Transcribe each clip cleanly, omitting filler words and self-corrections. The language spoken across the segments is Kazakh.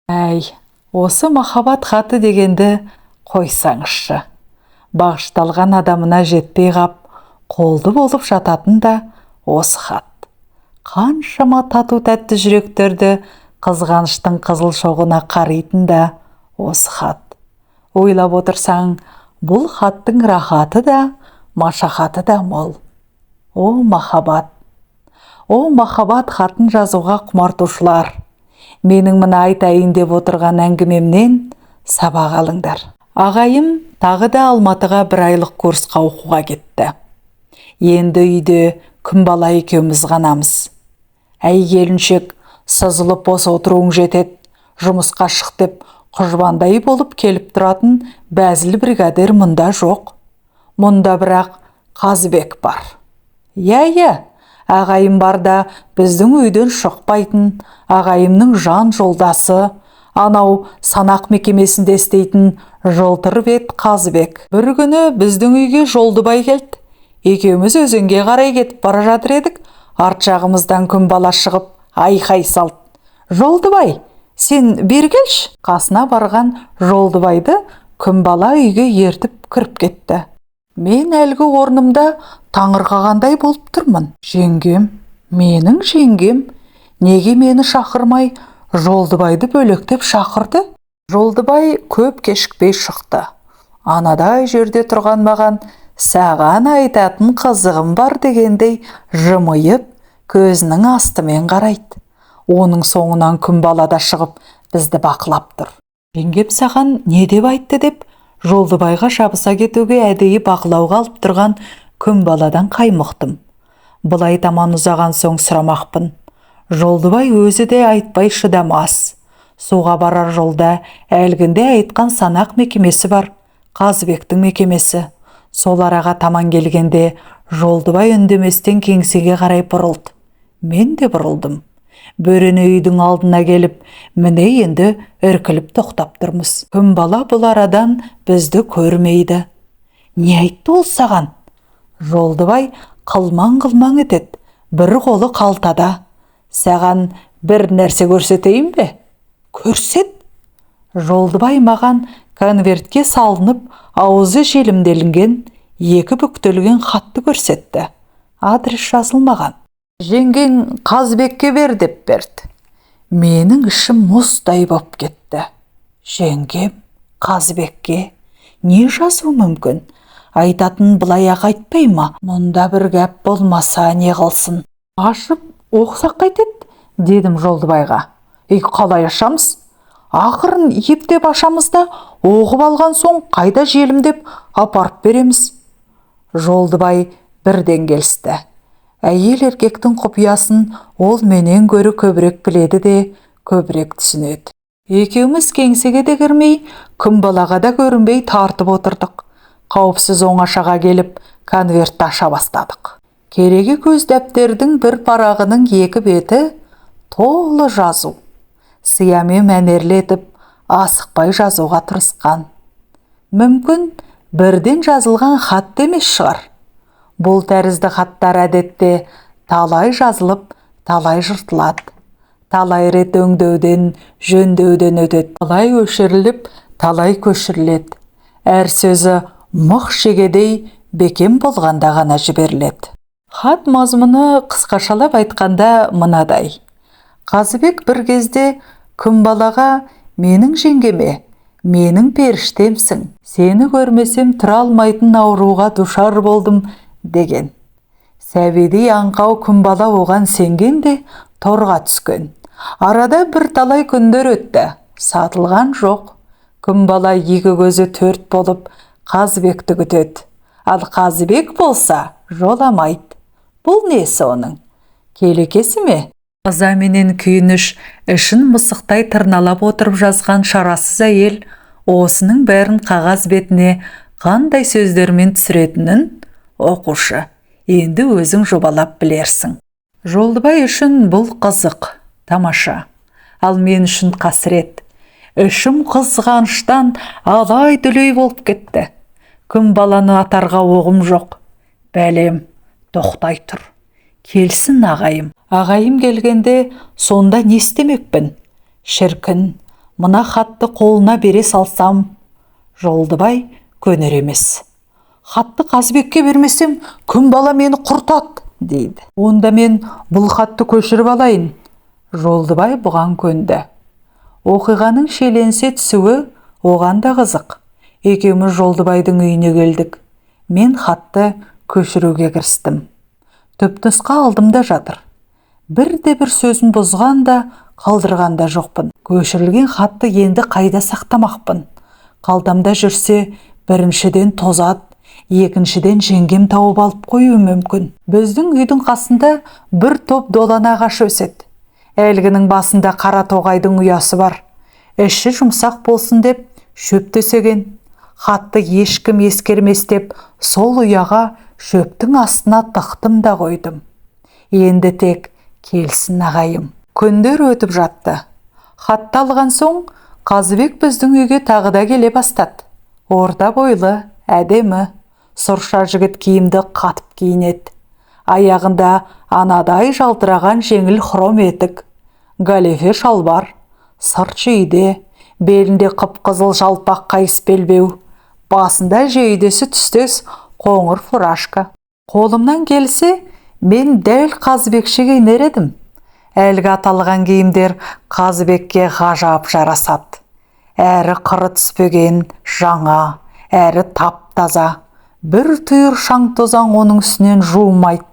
Әй, осы махаббат хаты дегенді қойсаңызшы. Бағышталған адамына жетпей қап, қолды болып жататын да осы хат. Қаншама тату тәтті жүректерді қызғаныштың қызыл шоғына қаритын да осы хат. Ойлап отырсаң, бұл хаттың рахаты да, машақаты да мол. О махаббат! О махаббат хатын жазуға құмартушылар! Менің мына айтайын деп отырған әңгімемнен сабақ алыңдар. Ағайым тағы да Алматыға 1 айлық курсқа оқуға кетті. Енді үйде күнбала екеуміз ғанамыз. Әй келіншек, сызылып бос отыруың жетеді, жұмысқа шық деп құжбандай болып келіп тұратын бәзіл бригадир мұнда жоқ. Мұнда бірақ Қазбек бар. Иә, ағайым барда біздің үйден шықпайтын, ағайымның жан жолдасы, анау санақ мекемесінде істейтін жылтыр бет Қазбек. Бір күні біздің үйге Жолдыбай келді. Екеуміз өзенге қарай кетіп бара жатыр едік, арт жағымыздан күнбала шығып айқай салды. Жолдыбай, сен бері келші. Қасына барған Жолдыбайды күнбала үйге ертіп кіріп кетті. Мен әлгі орнымда таңырқағандай болып тұрмын. Жеңгем, менің жеңгем, неге мені шақырмай Жолдыбайды бөлектеп шақырды? Жолдыбай көп кешікпей шықты. Анадай жерде тұрған маған саған айтатын қызығым бар дегендей жымиып, көзінің астымен қарайды. Оның соңынан күнбалада шығып бізді бақылап тұр. Жеңгем саған не деп айтты деп Жолдыбайға шабыса кетуге әдейі бақылауға алып тұрған күнбаладан қаймықтым. Бұлай таман ұзаған соң сұрамақпын. Жолдыбай өзі де айтпай шыдамас. Суға барар жолда әлгінде айтқан санақ мекемесі бар, Қазбектің мекемесі. Сол араға таман келгенде Жолдыбай үндеместен кеңсеге қарай бұрылды. Мен де бұрылдым. Бөрене үйдің алдына келіп, міне енді іркіліп тоқтап тұрмыз. Күнбала бұл арадан бізді көрмейді. Не айтты ол саған? Жолдыбай қылмаң етеді, бір қолы қалтада. Саған бір нәрсе көрсетейін бе? Көрсет. Жолдыбай маған конвертке салынып, аузы желімделінген 2 бүктелген хатты көрсетті. Адрес жазылмаған. Жеңгең Қазбекке бер деп берді. Менің ішім мұздай боп кетті. Жеңгем Қазбекке не жазу мүмкін? Айтатын былай-ақ айтпай ма? Мұнда бір гәп болмаса не қылсын? Ашып оқсақ қайтеді, дедім Жолдыбайға. Қалай ашамыз? Ақырын ептеп ашамыз да, оғып алған соң қайда желімдеп апарып береміз. Жолдыбай бірден келісті. Әйел еркектің құпиясын ол менен гөрі көбірек біледі де, көбірек түсінеді. Екеуміз кеңсеге де кірмей, күнбалаға да көрінбей тартып отырдық. Қауіпсіз оңашаға келіп, конвертті аша бастадық. Кереге көз дәптердің бір парағының 2 беті толы жазу. Сиямен мәнерлетіп, асықпай жазуға тырысқан. Мүмкін бірден жазылған хат емес шығар. Бұл тәрізді хаттар әдетте талай жазылып, талай жыртылады. Талай рет өңдеуден, жөндеуден өтеді. Талай өшіріліп, талай көшіріледі. Әр сөзі мұқ шегедей бекем болғанда ғана жіберіледі. Хат мазмұны қысқашалап айтқанда мынадай. Қазыбек бір кезде күнбалаға менің жеңгеме, менің періштемсің, сені көрмесем тұра алмайтын ауруға душар болдым деген. Сәбедей аңқау күнбала оған сенген де торға түскен. Арада бір талай күндер өтті, сатылған жоқ. Күнбала 2 көзі 4 болып Қазбекті күтеді. Ал Қазбек болса жоламайды. Бұл несі оның? Келекесі ме? Ыза менен күйініш ішін мысықтай тырналап отырып жазған шарасыз әйел осының бәрін қағаз бетіне қандай сөздермен түсіретінін оқушы, енді өзің жобалап білерсің. Жолдыбай үшін бұл қызық, тамаша. Ал мен үшін қасірет. Ішім қызғаныштан алай-дүлей болып кетті. Күнбаланы атарға оғым жоқ. Бәлем, тоқтай тұр. Келсін ағайым. Ағайым келгенде сонда не істемекпін? Шіркін, мына хатты қолына бере салсам, Жолдыбай көнер емес. Хатты Қазыбекке бермесем, күн бала мені құртат, дейді. Онда мен бұл хатты көшіріп алайын. Жолдыбай бұған көнді. Оқиғаның шеленсе түсуі оған да қызық. Екеуміз Жолдыбайдың үйіне келдік. Мен хатты көшіруге кірістім. Түпнұсқа алдымда жатыр. Бірде-бір сөзін бұзған да, қалдырған да жоқпын. Көшірілген хатты енді қайда сақтамақпын? Қалтамда жүрсе, біріншіден тозат, екіншіден жеңгем тауып алып қоюы мүмкін. Біздің үйдің қасында бір топ долан ағашы өседі. Әлгінің басында қара тоғайдың ұясы бар. Іші жұмсақ болсын деп шөп төсеген. Хатты ешкім ескермес деп сол ұяға шөптің астына тықтым да қойдым. Енді тек келсін ағайым. Күндер өтіп жатты. Хатты алған соң Қазыбек біздің үйге тағы да келе бастады. Орта бойлы, әдемі, сұрша жігіт киімді қатып киінеді. Аяғында анадай жалтыраған жеңіл хром етік, галифе шалбар, сырт жейде, белінде қып-қызыл жалпақ қайыс белбеу, басында жейдесі түстес қоңыр фуражка. Қолымнан келсе, мен дәл Қазыбекше киінер едім. Әлгі аталған киімдер Қазыбекке ғажап жарасады. Әрі қыры түспеген жаңа, әрі тап-таза. Бір түйір шаң тозаң оның үстінен жуымайды.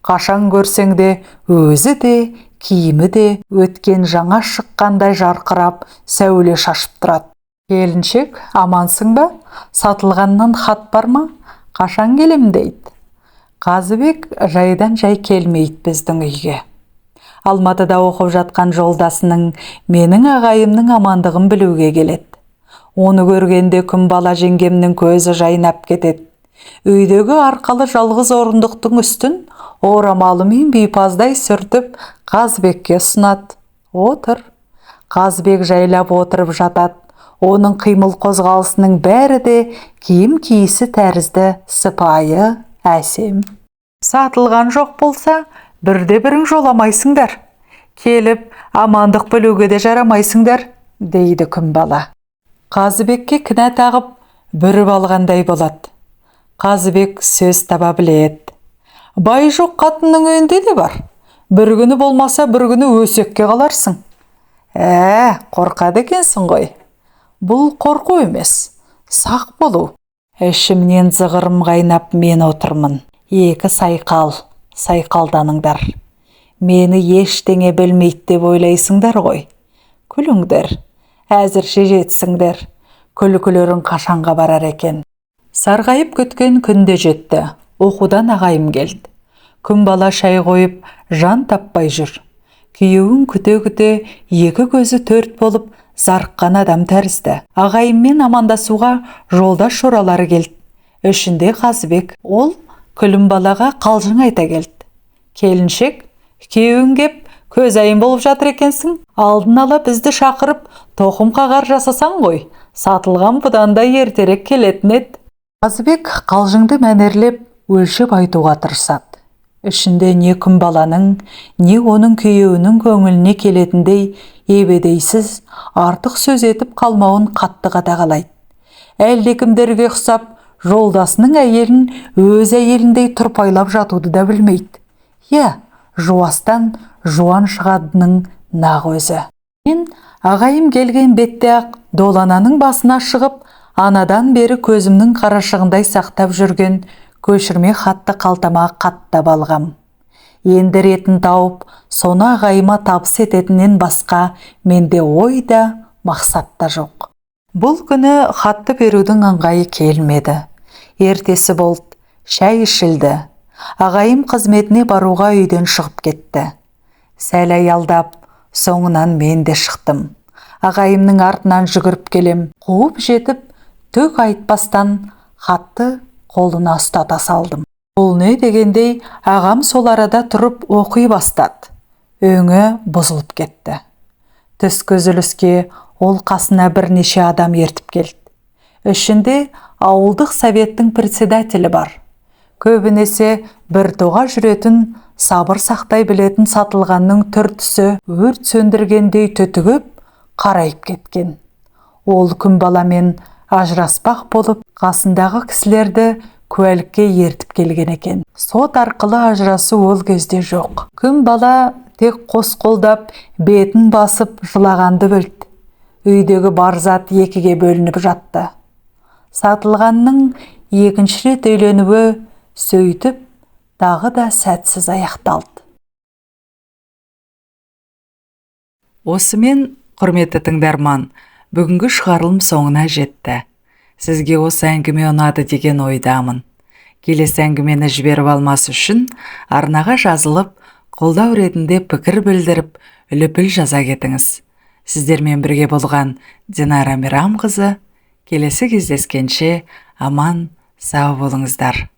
Қашан көрсең де, өзі де, киімі де өткен жаңа шыққандай жарқырап, сәуле шашып тұрады. Келіншек, амансың ба? Сатылғаннан хат бар ма? Қашан келем дейді. Қазыбек жайдан жай келмейді біздің үйге. Алматыда оқып жатқан жолдасының менің ағайымның амандығын білуге келеді. Оны көргенде күн бала жеңгемнің көзі жайнап кетеді. Үйдегі арқалы жалғыз орындықтың үстін орамалымен бейпаздай сүртіп Қазыбекке ұсынады. Отыр. Қазыбек жайлап отырып жатады. Оның қимыл қозғалысының бәрі де киім киісі тәрізді сыпайы, әсем. Сатылған жоқ болса, бірде-бірің жоламайсыңдар. Келіп, амандық білуге де жарамайсыңдар, дейді күн бала. Қазыбекке кінә тағып, бүріп алғандай болады. Қазыбек сөз таба біледі. Бай жоқ қатынның үйінде де бар. Бір күні болмаса, бір күні өсекке қаларсың. Қорқады екенсің ғой. Бұл қорқу емес, сақ болу. Ішімнен зығырым қайнап мен отырмын. Екі сайқалданыңдар. Мені ештеңе білмейді деп ойлайсыңдар ғой. Күліңдер, әзірше жетсіңдер. Күлкілерің қашанға барар екен. Сарғайып күткен күнде жетті. Оқудан ағайым келді. Күн бала шай қойып, жан таппай жүр. Күйеуін күте-күте, екі көзі төрт болып, зарыққан адам тәрізді. Ағайыммен амандасуға жолдас шоралары келді. Ішінде Қазыбек. Ол күлім балаға қалжың айта келді. Келіншек, күйеуің кеп, көзайым болып жатыр екенсің. Алдын ала бізді шақырып, тоқым қағар жасасаң ғой. Сатылған бұдан да ертерек келетін еді. Қазыбек қалжыңды мәнерлеп, өлшеп айтуға тырысады. Ішінде не күн баланың, не оның күйеуінің көңіліне келетіндей ебедейсіз, артық сөз етіп қалмауын қатты қадағалайды. Әлдекімдерге ұқсап, жолдасының әйелін өз әйеліндей тұрпайлап жатуды да білмейді. Жуастан жуан шығадының нақ өзі. Мен ағайым келген бетте-ақ долананың басына шығып, анадан бері көзімнің қарашығындай сақтап жүрген көшірме хатты қалтама қаттап алғам. Енді ретін тауып, соны ағайыма табыс ететінен басқа менде ой да, мақсат та жоқ. Бұл күні хатты берудің ыңғайы келмеді. Ертесі болды, шай ішілді. Ағайым қызметіне баруға үйден шығып кетті. Сәл аялдап, соңынан мен де шықтым. Ағайымның артынан жүгіріп келем. Қуып жетіп, түк айтпастан хатты қолына ұстата салдым. Бұл не дегендей, ағам сол арада тұрып оқи бастады. Өңі бұзылып кетті. Түскі үзіліске ол қасына бірнеше адам ертіп келді. Ішінде ауылдық советтің председателі бар. Көбінесе бір тоға жүретін, сабыр сақтай білетін сатылғанның түр-түсі өрт сөндіргендей түтігіп, қарайып кеткен. Ол күн баламен ажыраспақ болып, қасындағы кісілерді куәлікке ертіп келген екен. Сот арқылы ажырасу ол кезде жоқ. Күн бала тек қос қолдап, бетін басып жылағанды білді. Үйдегі бар зат екіге бөлініп жатты. Сатылғанның екінші рет үйленуі сөйтіп тағы да сәтсіз аяқталды. Осымен, құрметті тыңдарман, бүгінгі шығарылым соңына жетті. Сізге осы әңгіме ұнады деген ойдамын. Келесі әңгімені жіберіп алмас үшін арнаға жазылып, қолдау ретінде пікір білдіріп, үліпіл жаза кетіңіз. Сіздермен бірге болған Динара Мейрамқызы. Келесі кездескенше аман, сау болыңыздар.